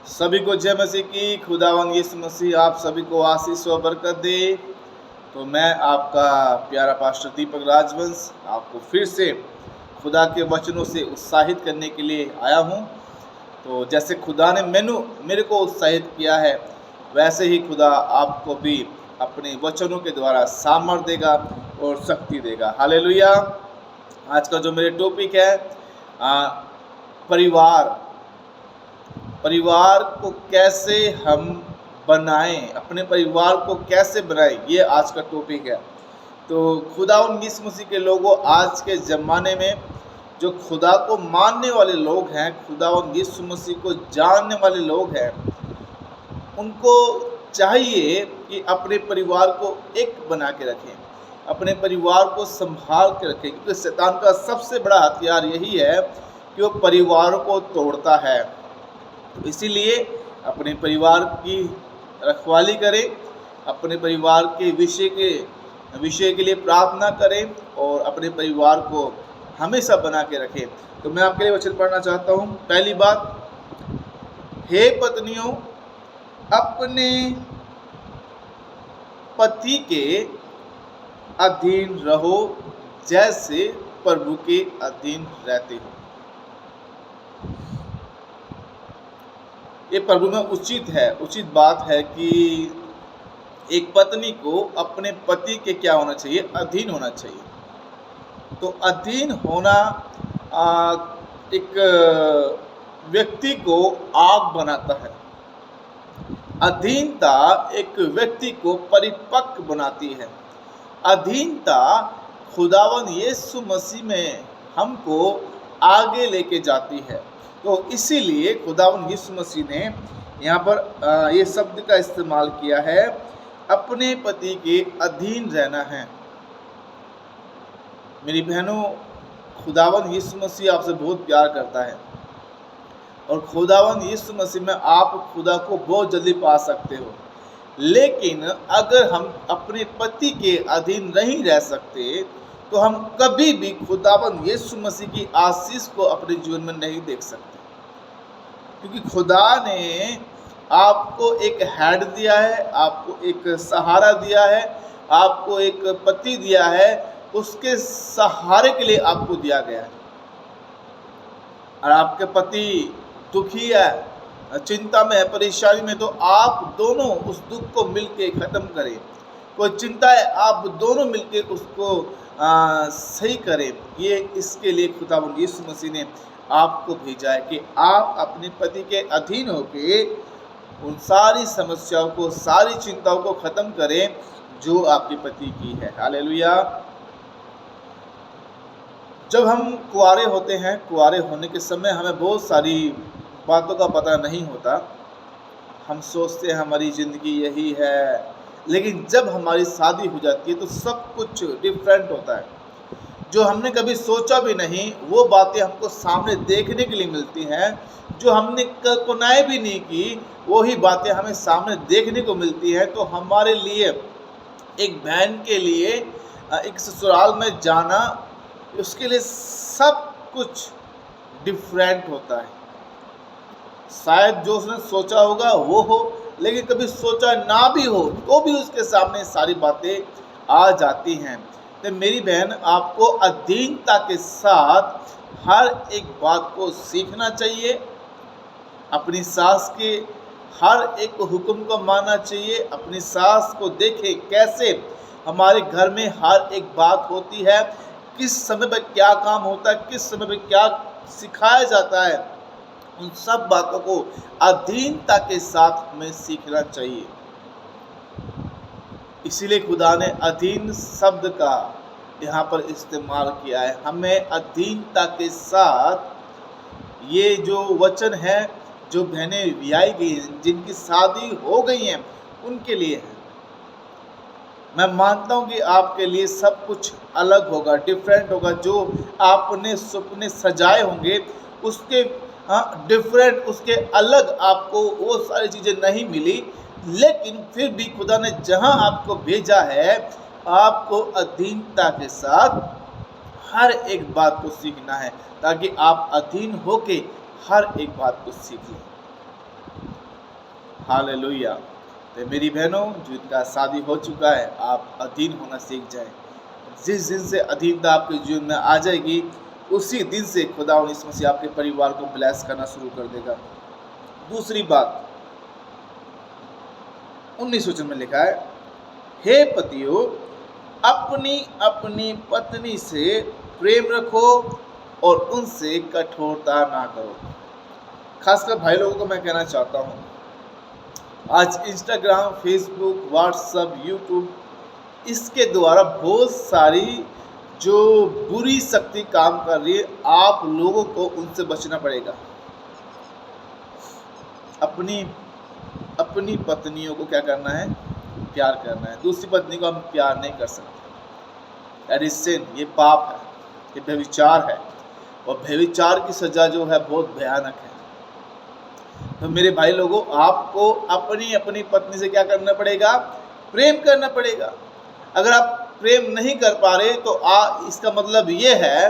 सभी को जय मसीह की। खुदावंद यीशु मसीह आप सभी को आशीष व बरकत दे। तो मैं आपका प्यारा पास्टर दीपक राजवंश आपको फिर से खुदा के वचनों से उत्साहित करने के लिए आया हूँ। तो जैसे खुदा ने मेरे को उत्साहित किया है, वैसे ही खुदा आपको भी अपने वचनों के द्वारा सामर्थ देगा और शक्ति देगा। हालेलुया। आज का जो मेरे टॉपिक है परिवार को कैसे हम बनाएं, अपने परिवार को कैसे बनाएं, ये आज का टॉपिक है। तो खुदावंद यीशु मसीह के लोगों, आज के ज़माने में जो खुदा को मानने वाले लोग हैं, खुदावंद यीशु मसीह को जानने वाले लोग हैं, उनको चाहिए कि अपने परिवार को एक बना के रखें, अपने परिवार को संभाल के रखें, क्योंकि शैतान का सबसे बड़ा हथियार यही है कि वो परिवार को तोड़ता है। तो इसीलिए अपने परिवार की रखवाली करें, अपने परिवार के विषय के लिए प्रार्थना करें और अपने परिवार को हमेशा बना के रखें। तो मैं आपके लिए वचन पढ़ना चाहता हूँ। पहली बात, हे पत्नियों, अपने पति के अधीन रहो जैसे प्रभु के अधीन रहते हो। ये प्रभु में उचित बात है कि एक पत्नी को अपने पति के क्या होना चाहिए, अधीन होना चाहिए। तो अधीन होना एक व्यक्ति को आग बनाता है। अधीनता एक व्यक्ति को परिपक्व बनाती है। अधीनता खुदावंद यीशु मसीह में हमको आगे लेके जाती है। तो इसीलिए खुदावंद यीशु मसीह ने यहाँ पर ये शब्द का इस्तेमाल किया है, अपने पति के अधीन रहना है। मेरी बहनों, खुदावंद यीशु मसीह आपसे बहुत प्यार करता है और खुदावंद यीशु मसीह में आप खुदा को बहुत जल्दी पा सकते हो। लेकिन अगर हम अपने पति के अधीन नहीं रह सकते तो हम कभी भी खुदावंद यीशु मसीह की आशीष को अपने जीवन में नहीं देख सकते, क्योंकि खुदा ने आपको एक हेड दिया है, आपको एक सहारा दिया है, आपको एक पति दिया है, उसके सहारे के लिए आपको दिया गया है। और आपके पति दुखी है, चिंता में है, परेशानी में, तो आप दोनों उस दुख को मिलके ख़त्म करें। कोई चिंता है, आप दोनों मिलके उसको सही करें। ये इसके लिए खुदावंद यीशु मसीह ने आपको भेजा है कि आप अपने पति के अधीन होके उन सारी समस्याओं को, सारी चिंताओं को ख़त्म करें जो आपके पति की है। हालेलुया। जब हम कुंवारे होते हैं, कुंवारे होने के समय हमें बहुत सारी बातों का पता नहीं होता। हम सोचते हैं हमारी ज़िंदगी यही है, लेकिन जब हमारी शादी हो जाती है तो सब कुछ डिफरेंट होता है। जो हमने कभी सोचा भी नहीं, वो बातें हमको सामने देखने के लिए मिलती हैं। जो हमने कल्पनाएं भी नहीं की, वही बातें हमें सामने देखने को मिलती हैं। तो हमारे लिए, एक बहन के लिए एक ससुराल में जाना, उसके लिए सब कुछ डिफरेंट होता है। शायद जो उसने सोचा होगा वो हो, लेकिन कभी सोचा ना भी हो तो भी उसके सामने सारी बातें आ जाती हैं। तो मेरी बहन, आपको अधीनता के साथ हर एक बात को सीखना चाहिए। अपनी सास के हर एक हुक्म को मानना चाहिए। अपनी सास को देखें कैसे हमारे घर में हर एक बात होती है, किस समय पर क्या काम होता है, किस समय पर क्या सिखाया जाता है। उन सब बातों को अधीनता के साथ हमें सीखना चाहिए। इसीलिए खुदा ने अधीन शब्द का यहाँ पर इस्तेमाल किया है। हमें अधीनता के साथ, ये जो वचन है, जो बहनें ब्याई गई हैं, जिनकी शादी हो गई हैं, उनके लिए है। मैं मानता हूँ कि आपके लिए सब कुछ अलग होगा, डिफरेंट होगा। जो आपने सपने सजाए होंगे उसके डिफरेंट, उसके अलग आपको वो सारी चीज़ें नहीं मिली, लेकिन फिर भी खुदा ने जहाँ आपको भेजा है, आपको अधीनता के साथ हर एक बात को सीखना है, ताकि आप अधीन होके हर एक बात को सीख लें। हालेलुया। तो मेरी बहनों, जिनका शादी हो चुका है, आप अधीन होना सीख जाएं। जिस दिन से अधीनता आपके जीवन में आ जाएगी, उसी दिन से खुदा इस मसीह आपके परिवार को ब्लेस करना शुरू कर देगा। दूसरी बात, 19 वचन में लिखा है, हे पतियों, अपनी अपनी पत्नी से प्रेम रखो और उनसे कठोरता ना करो। खासकर भाई लोगों को मैं कहना चाहता हूँ, आज इंस्टाग्राम, फेसबुक, व्हाट्सएप, यूट्यूब, इसके द्वारा बहुत सारी जो बुरी शक्ति काम कर रही है, आप लोगों को उनसे बचना पड़ेगा। अपनी पत्नियों को क्या करना है? प्यार करना है। दूसरी पत्नी को हम प्यार नहीं कर सकते। दैट इज सिन, ये पाप है, ये व्यभिचार है, और व्यभिचार की सजा जो है बहुत भयानक है। तो मेरे भाई लोगों, आपको अपनी अपनी पत्नी से क्या करना पड़ेगा? प्रेम करना पड़ेगा। अगर आप प्रेम नहीं कर पा रहे तो इसका मतलब ये है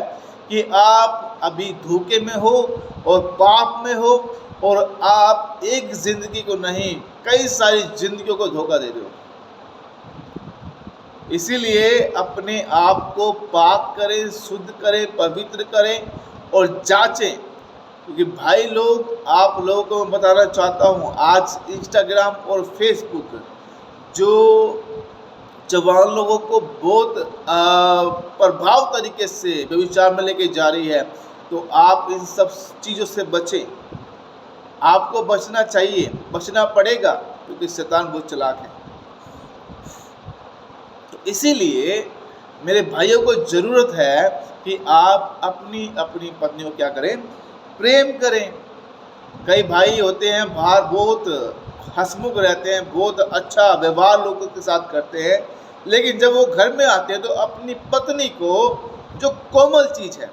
कि आप अभी धोखे में हो और पाप में हो, और आप एक जिंदगी को नहीं, कई सारी जिंदगियों को धोखा दे रहे हो। इसीलिए अपने आप को पाक करें, शुद्ध करें, पवित्र करें और जांचें। क्योंकि भाई लोग, आप लोगों को मैं बताना चाहता हूँ, आज इंस्टाग्राम और फेसबुक जो जवान लोगों को बहुत प्रभाव तरीके से व्यभिचार में लेके जा रही है, तो आप इन सब चीज़ों से बचें। आपको बचना चाहिए, बचना पड़ेगा, क्योंकि शैतान बहुत चालाक है। तो इसीलिए मेरे भाइयों को ज़रूरत है कि आप अपनी अपनी पत्नी को क्या करें? प्रेम करें। कई भाई होते हैं बाहर, बहुत हंसमुख रहते हैं, बहुत अच्छा व्यवहार लोगों के साथ करते हैं, लेकिन जब वो घर में आते हैं तो अपनी पत्नी को, जो कोमल चीज़ है,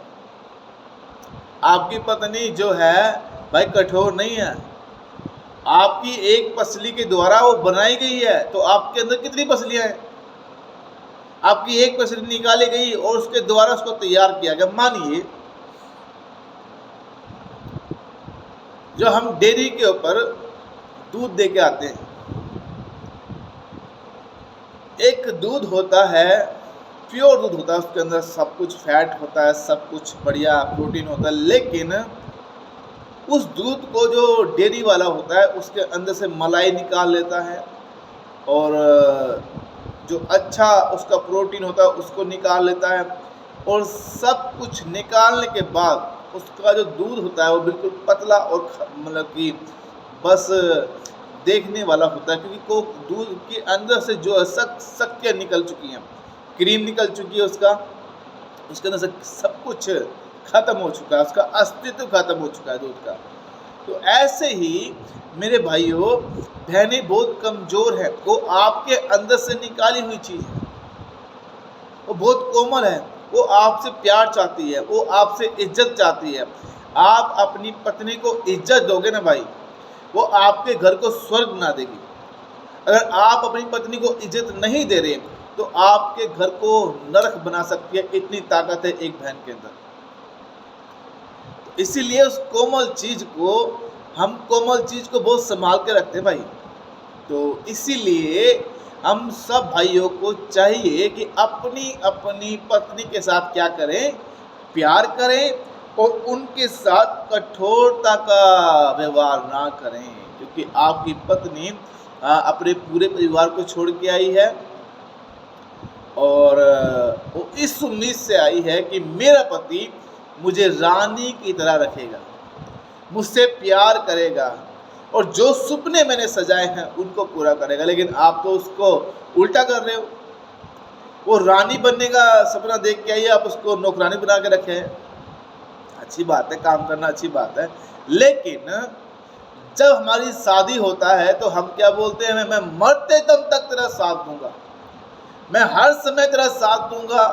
आपकी पत्नी जो है भाई कठोर नहीं है, आपकी एक पसली के द्वारा वो बनाई गई है। तो आपके अंदर कितनी पसलियाँ हैं? आपकी एक पसली निकाली गई और उसके द्वारा उसको तैयार किया गया। मानिए जो हम डेयरी के ऊपर दूध दे के आते हैं, एक दूध होता है, प्योर दूध होता है, उसके अंदर सब कुछ फैट होता है, सब कुछ बढ़िया प्रोटीन होता है, लेकिन उस दूध को जो डेयरी वाला होता है उसके अंदर से मलाई निकाल लेता है, और जो अच्छा उसका प्रोटीन होता है उसको निकाल लेता है, और सब कुछ निकालने के बाद उसका जो दूध होता है वो बिल्कुल पतला और मतलब कि बस देखने वाला होता है, क्योंकि को दूध के अंदर से जो शक्तियाँ निकल चुकी हैं, क्रीम निकल चुकी है, उसके अंदर से सब कुछ खत्म हो चुका है, उसका अस्तित्व खत्म हो चुका है दूध का। तो ऐसे ही मेरे भाइयों बहनें बहुत कमज़ोर है, वो आपके अंदर से निकाली हुई चीज़ है, वो बहुत कोमल है, वो आपसे प्यार चाहती है, वो आपसे इज्जत चाहती है। आप अपनी पत्नी को इज्जत दोगे ना भाई, वो आपके घर को स्वर्ग बना देगी। अगर आप अपनी पत्नी को इज्जत नहीं दे रहे तो आपके घर को नरक बना सकती है, इतनी ताकत है एक बहन के अंदर। इसीलिए उस कोमल चीज़ को, हम कोमल चीज़ को बहुत संभाल के रखते हैं भाई। तो इसीलिए हम सब भाइयों को चाहिए कि अपनी अपनी पत्नी के साथ क्या करें? प्यार करें, और उनके साथ कठोरता का व्यवहार ना करें, क्योंकि आपकी पत्नी अपने पूरे परिवार को छोड़ के आई है, और वो इस उम्मीद से आई है कि मेरा पति मुझे रानी की तरह रखेगा, मुझसे प्यार करेगा, और जो सपने मैंने सजाए हैं उनको पूरा करेगा। लेकिन आप तो उसको उल्टा कर रहे हो। वो रानी बनने का सपना देख के आई है, आप उसको नौकरानी बना के रखे हैं। अच्छी बात है, काम करना अच्छी बात है, लेकिन जब हमारी शादी होता है तो हम क्या बोलते हैं? मैं मरते दम तक तेरा साथ दूंगा, मैं हर समय तेरा साथ दूंगा,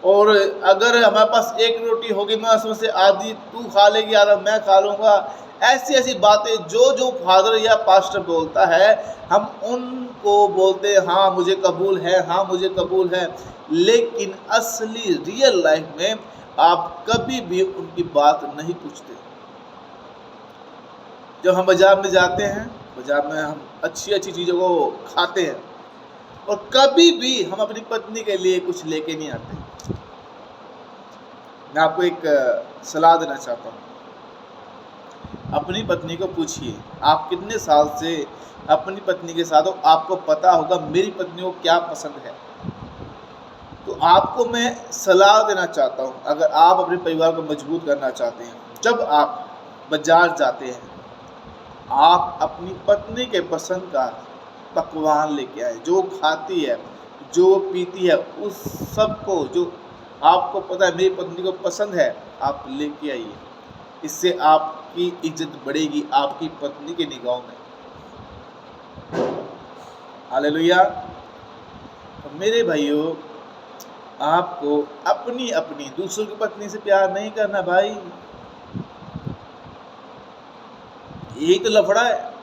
और अगर हमारे पास एक रोटी होगी मैं उसमें से आधी तू खा लेगी, आधा मैं खा लूँगा। ऐसी ऐसी बातें जो फादर या पास्टर बोलता है, हम उनको बोलते हैं हाँ मुझे कबूल है, हाँ मुझे कबूल है। लेकिन असली रियल लाइफ में आप कभी भी उनकी बात नहीं पूछते। जब हम बाजार में जाते हैं बाजार में हम अच्छी अच्छी चीज़ों को खाते हैं और कभी भी हम अपनी पत्नी के लिए कुछ लेके नहीं आते। मैं आपको एक सलाह देना चाहता हूँ, अपनी पत्नी को पूछिए, आप कितने साल से अपनी पत्नी के साथ हो, आपको पता होगा मेरी पत्नी को क्या पसंद है। तो आपको मैं सलाह देना चाहता हूँ, अगर आप अपने परिवार को मजबूत करना चाहते हैं, जब आप बाजार जाते हैं, आप अपनी पत्नी के पसंद का पकवान लेके आए, जो खाती है, जो पीती है, उस सब को जो आपको पता है मेरी पत्नी को पसंद है, आप लेके आइए। इससे आपकी इज्जत बढ़ेगी आपकी पत्नी के निगाहों में। हालेलुया। तो मेरे भाइयों, आपको अपनी अपनी दूसरों की पत्नी से प्यार नहीं करना भाई, यही तो लफड़ा है।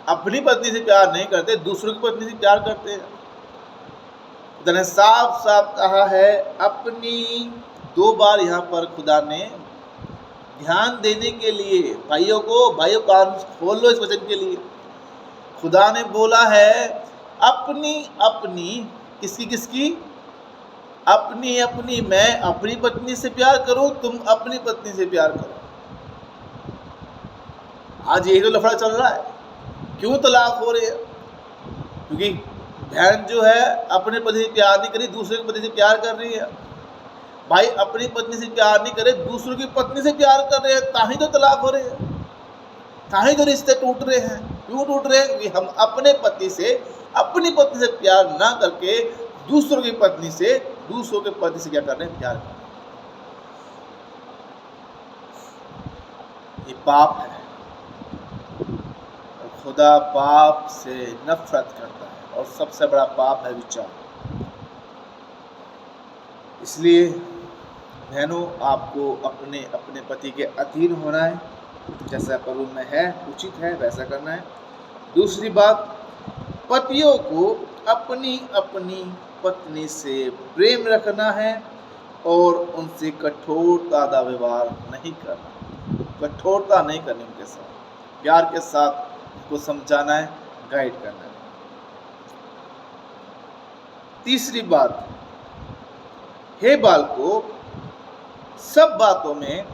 अपनी पत्नी से प्यार नहीं करते, दूसरों की पत्नी से प्यार करते हैं। खुदा ने साफ साफ कहा है, अपनी 2 बार यहाँ पर खुदा ने ध्यान देने के लिए भाइयों कान खोल लो इस वचन के लिए। खुदा ने बोला है अपनी अपनी, किसकी अपनी अपनी, मैं अपनी पत्नी से प्यार करूं, तुम अपनी पत्नी से प्यार करो। आज यही तो लफड़ा चल रहा है। क्यों तलाक हो रहे हैं? क्योंकि बहन जो है अपने पति से प्यार नहीं करी, दूसरे की पति से प्यार कर रही है। भाई अपनी पत्नी से प्यार नहीं करे, दूसरों की पत्नी से प्यार कर रहे हैं, ताही तो तलाक हो रहे हैं, ताही तो रिश्ते टूट रहे हैं। क्यों टूट रहे हैं? क्योंकि हम अपनी पत्नी से प्यार ना करके दूसरों के पति से क्या कर रहे हैं? प्यार कर रहे हैं। ये पाप है और खुदा पाप से नफरत करता है और सबसे बड़ा पाप है विचार। इसलिए बहनों, आपको अपने अपने पति के अधीन होना है, जैसा प्रभु में है उचित है वैसा करना है। दूसरी बात, पतियों को अपनी अपनी पत्नी से प्रेम रखना है और उनसे कठोरता का व्यवहार नहीं करना, कठोरता नहीं करनी, उनके साथ प्यार के साथ उनको समझाना है, गाइड करना है। तीसरी बात, हे बालकों, सब बातों में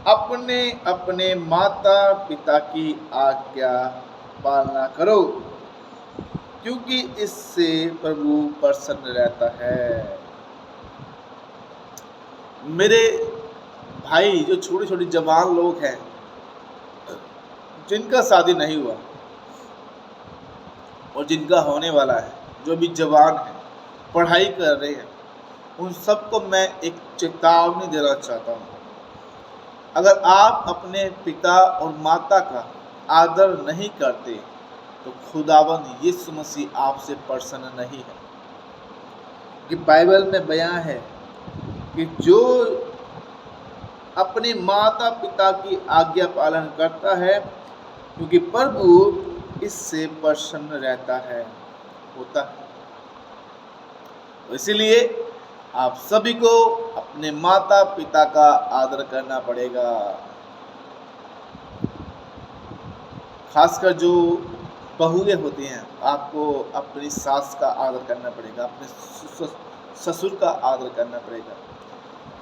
अपने अपने माता पिता की आज्ञा पालना करो, क्योंकि इससे प्रभु प्रसन्न रहता है। मेरे भाई जो छोटे छोटे जवान लोग हैं, जिनका शादी नहीं हुआ और जिनका होने वाला है, जो भी जवान है, पढ़ाई कर रहे हैं, उन सबको मैं एक चेतावनी देना चाहता हूँ। अगर आप अपने पिता और माता का आदर नहीं करते तो खुदावंद यीशु मसीह आपसे प्रसन्न नहीं है। कि बाइबल में बयान है कि जो अपने माता पिता की आज्ञा पालन करता है, क्योंकि प्रभु इससे प्रसन्न रहता है, होता है। इसीलिए आप सभी को अपने माता पिता का आदर करना पड़ेगा। खासकर जो बहुएं होती हैं, आपको अपनी सास का आदर करना पड़ेगा, अपने ससुर का आदर करना पड़ेगा।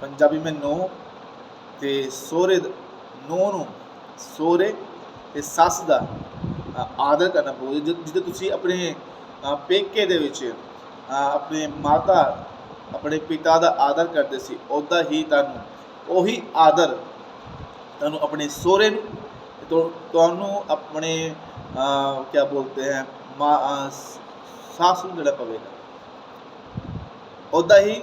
पंजाबी में नो ते सोरे, नो सोरे ते सस दा आदर करना पड़ेगा। जिद्द तुसी अपने पेके दे विच अपने माता अपने पिता का आदर करते सी, उदा ही तुहानू ओही आदर तुहानू अपने सोहरे तो तुहानू अपने क्या बोलते हैं सास नूं देना पवेगा। उदा ही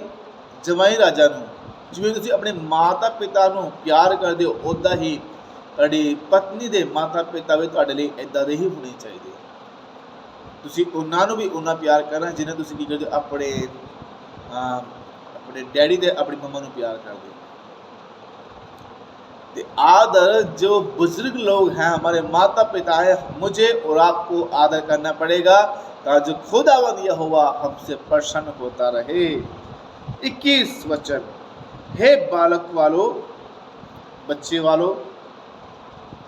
जवाई राजा नूं जिवें तुसीं अपने माता पिता नूं प्यार करदे हो, उदा ही तुहाडी पत्नी दे माता पिता भी तुहाडे लई इदां दे ही होने चाहिए। तुसीं उन्हां नूं भी उन्ना प्यार करना जिन्हें तुसीं की करदे अपने डैडी दे अपनी मम्मा नूं प्यार करदे। ते आदर जो बुजुर्ग लोग हैं, हमारे माता पिता हैं, मुझे और आपको आदर करना पड़ेगा ताकि खुदावंद यहोवा हमसे प्रसन्न होता रहे। 21 वचन, हे बालक वालों, बच्चे वालों,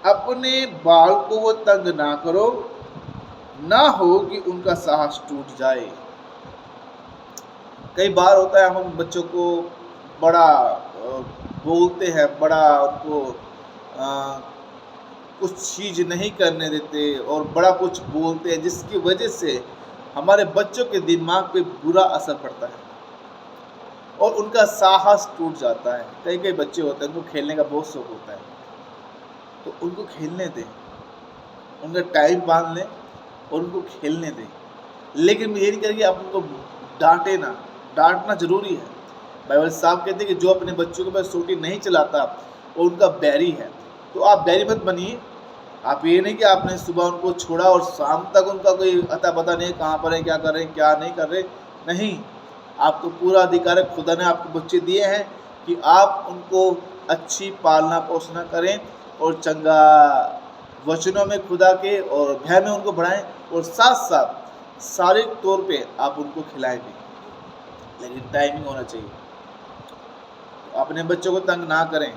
अपने बाल को वो तंग ना करो, ना हो कि उनका साहस टूट जाए। कई बार होता है हम बच्चों को बड़ा बोलते हैं, बड़ा उनको अ, कुछ चीज़ नहीं करने देते और बड़ा कुछ बोलते हैं, जिसकी वजह से हमारे बच्चों के दिमाग पे बुरा असर पड़ता है और उनका साहस टूट जाता है। कई कई बच्चे होते हैं, उनको खेलने का बहुत शौक होता है, तो उनको खेलने दें, उनका टाइम बांध लें और उनको खेलने दें। लेकिन ये नहीं करें कि आप उनको डांटे ना, डांटना ज़रूरी है। बाइबल साफ कहते हैं कि जो अपने बच्चों के पास सोटी नहीं चलाता वो उनका बैरी है। तो आप बैरी मत बनिए। आप ये नहीं कि आपने सुबह उनको छोड़ा और शाम तक उनका कोई अता पता नहीं कहाँ पर है, क्या कर रहे हैं, क्या नहीं कर रहे। नहीं, आपको पूरा अधिकार है, खुदा ने आपको बच्चे दिए हैं कि आप उनको अच्छी पालना पोषणा करें और चंगा वचनों में खुदा के और भय में उनको बढ़ाएं और साथ साथ शारीरिक तौर पे आप उनको खिलाएं भी, लेकिन टाइमिंग होना चाहिए। तो अपने बच्चों को तंग ना करें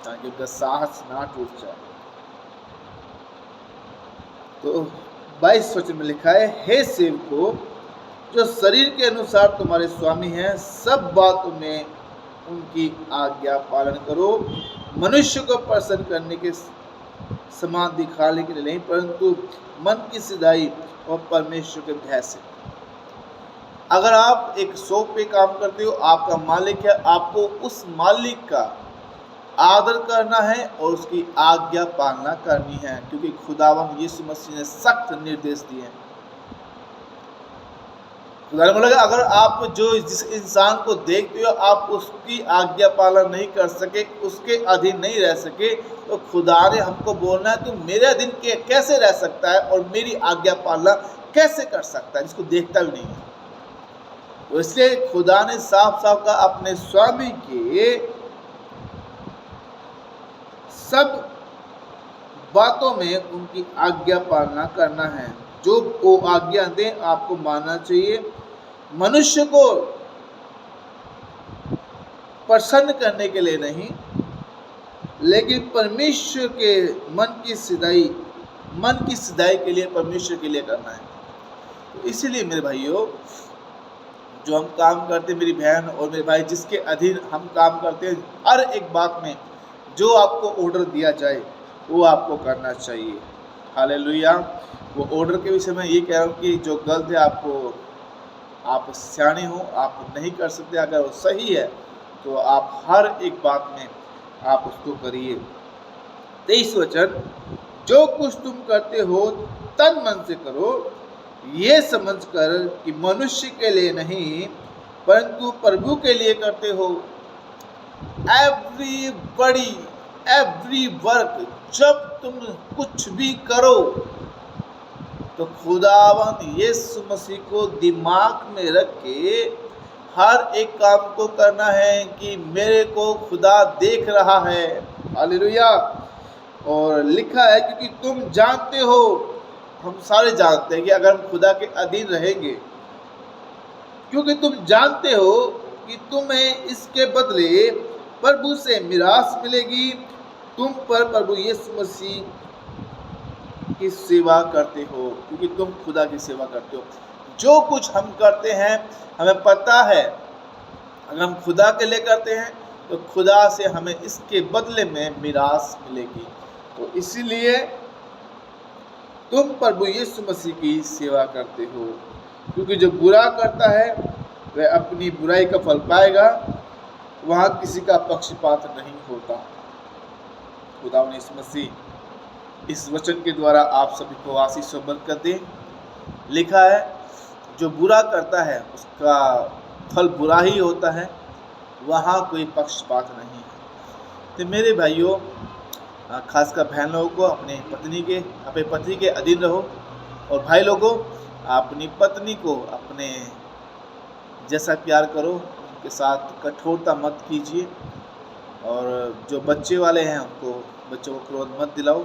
ताकि उनका साहस ना टूट जाए। तो 22 वचन में लिखा है, हे सेवकों, जो शरीर के अनुसार तुम्हारे स्वामी हैं, सब बातों में उनकी आज्ञा पालन करो, मनुष्य को प्रसन्न करने के समान दिखाने के लिए नहीं, परंतु मन की सिधाई और परमेश्वर के भय से। अगर आप एक शॉप पे काम करते हो, आपका मालिक है, आपको उस मालिक का आदर करना है और उसकी आज्ञा पालना करनी है, क्योंकि खुदावंद यीशु मसीह ने सख्त निर्देश दिए हैं। खुदा ने बोला अगर आप जिस इंसान को देखते हो आप उसकी आज्ञा पालन नहीं कर सके, उसके अधीन नहीं रह सके, तो खुदा ने हमको बोलना है, तुम मेरे अधीन कैसे रह सकता है और मेरी आज्ञा पालना कैसे कर सकता है, जिसको देखता भी नहीं है। तो इसलिए खुदा ने साफ साफ कहा अपने स्वामी के सब बातों में उनकी आज्ञा पालना करना है। जो वो आज्ञा दें आपको मानना चाहिए। मनुष्य को प्रसन्न करने के लिए नहीं, लेकिन परमेश्वर के मन की सिधाई के लिए, परमेश्वर के लिए करना है। तो इसीलिए मेरे भाइयों, जो हम काम करते हैं, मेरी बहन और मेरे भाई, जिसके अधीन हम काम करते हैं, हर एक बात में जो आपको ऑर्डर दिया जाए वो आपको करना चाहिए। हालेलुया। वो ऑर्डर के विषय में ये कह रहा हूँ कि जो गलत है आप सियाने हो, आप नहीं कर सकते। अगर वो सही है तो आप हर एक बात में आप उसको करिए। 23 वचन, जो कुछ तुम करते हो तन मन से करो, ये समझकर कि मनुष्य के लिए नहीं परंतु प्रभु के लिए करते हो। एवरी वर्क, जब तुम कुछ भी करो तो खुदावंद यीशु मसीह को दिमाग में रख के हर एक काम को करना है कि मेरे को खुदा देख रहा है। हालेलुया। और लिखा है क्योंकि तुम जानते हो, हम सारे जानते हैं कि अगर हम खुदा के अधीन रहेंगे, क्योंकि तुम जानते हो कि तुम्हें इसके बदले प्रभु से मिरास मिलेगी। तुम पर प्रभु यीशु मसीह की सेवा करते हो, क्योंकि तुम खुदा की सेवा करते हो। जो कुछ हम करते हैं हमें पता है, अगर हम खुदा के लिए करते हैं तो खुदा से हमें इसके बदले में मिरास मिलेगी। तो इसीलिए तुम प्रभु यीशु मसीह की सेवा करते हो, क्योंकि जो बुरा करता है वह अपनी बुराई का फल पाएगा। वहाँ किसी का पक्षपात नहीं होता। खुदा यीशु मसीह इस वचन के द्वारा आप सभी को आशीष और बरकत दे। लिखा है जो बुरा करता है उसका फल बुरा ही होता है, वहाँ कोई पक्षपात नहीं है। तो मेरे भाइयों, खासकर बहन लोगों को अपने पति के अधीन रहो, और भाई लोगों अपनी पत्नी को अपने जैसा प्यार करो, उनके साथ कठोरता मत कीजिए। और जो बच्चे वाले हैं उनको बच्चों को क्रोध मत दिलाओ।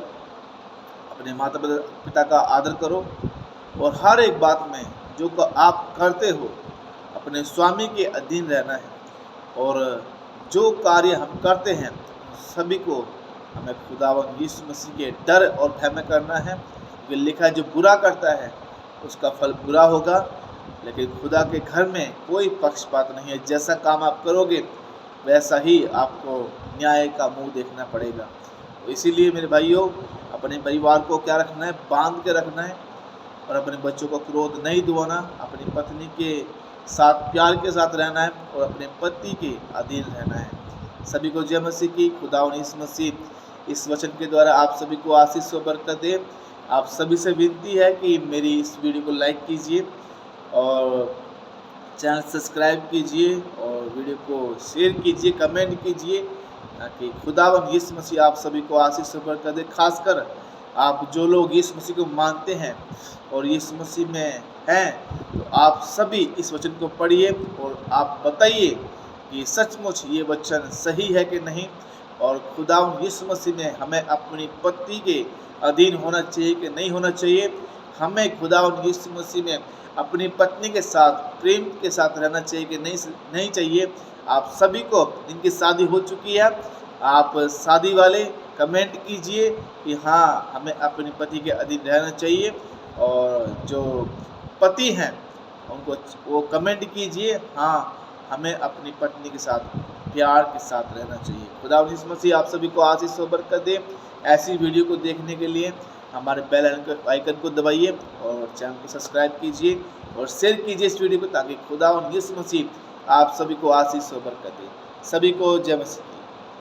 अपने माता पिता का आदर करो, और हर एक बात में जो आप करते हो अपने स्वामी के अधीन रहना है। और जो कार्य हम करते हैं सभी को हमें खुदावंद यीशु मसीह के डर और भय में करना है, क्योंकि लिखा है जो बुरा करता है उसका फल बुरा होगा। लेकिन खुदा के घर में कोई पक्षपात नहीं है, जैसा काम आप करोगे वैसा ही आपको न्याय का मुंह देखना पड़ेगा। तो इसीलिए मेरे भाइयों, अपने परिवार को क्या रखना है, बांध के रखना है, और अपने बच्चों को क्रोध नहीं दिवाना, अपनी पत्नी के साथ प्यार के साथ रहना है और अपने पति के अधीन रहना है। सभी को जय मसीह की। खुदावंद यीशु मसीह इस वचन के द्वारा आप सभी को आशीष और बरकत दे। आप सभी से विनती है कि मेरी इस वीडियो को लाइक कीजिए और चैनल सब्सक्राइब कीजिए और वीडियो को शेयर कीजिए, कमेंट कीजिए, ताकि खुदावंद यीशु मसीह आप सभी को आशीष और बरकत दे। खासकर आप जो लोग यीशु मसीह को मानते हैं और यीशु मसीह में हैं, तो आप सभी इस वचन को पढ़िए और आप बताइए कि सचमुच ये वचन सही है कि नहीं, और खुदावंद यीशु मसीह में हमें अपनी पत्नी के अधीन होना चाहिए कि नहीं होना चाहिए। हमें खुदावंद यीशु मसीह में अपनी पत्नी के साथ प्रेम के साथ रहना चाहिए कि नहीं चाहिए। आप सभी को जिनकी शादी हो चुकी है, आप शादी वाले कमेंट कीजिए कि हाँ, हमें अपने पति के अधीन रहना चाहिए, और जो पति हैं उनको वो कमेंट कीजिए हाँ, हमें अपनी पत्नी के साथ प्यार के साथ रहना चाहिए। खुदावंद यीशु मसीह आप सभी को आशीष और बरकत दे। ऐसी वीडियो को देखने के लिए हमारे बेल आइकन को दबाइए और चैनल को सब्सक्राइब कीजिए और शेयर कीजिए इस वीडियो को, ताकि खुदावंद यीशु मसीह आप सभी को आशीष और बरकत दे। सभी को जय मसीह।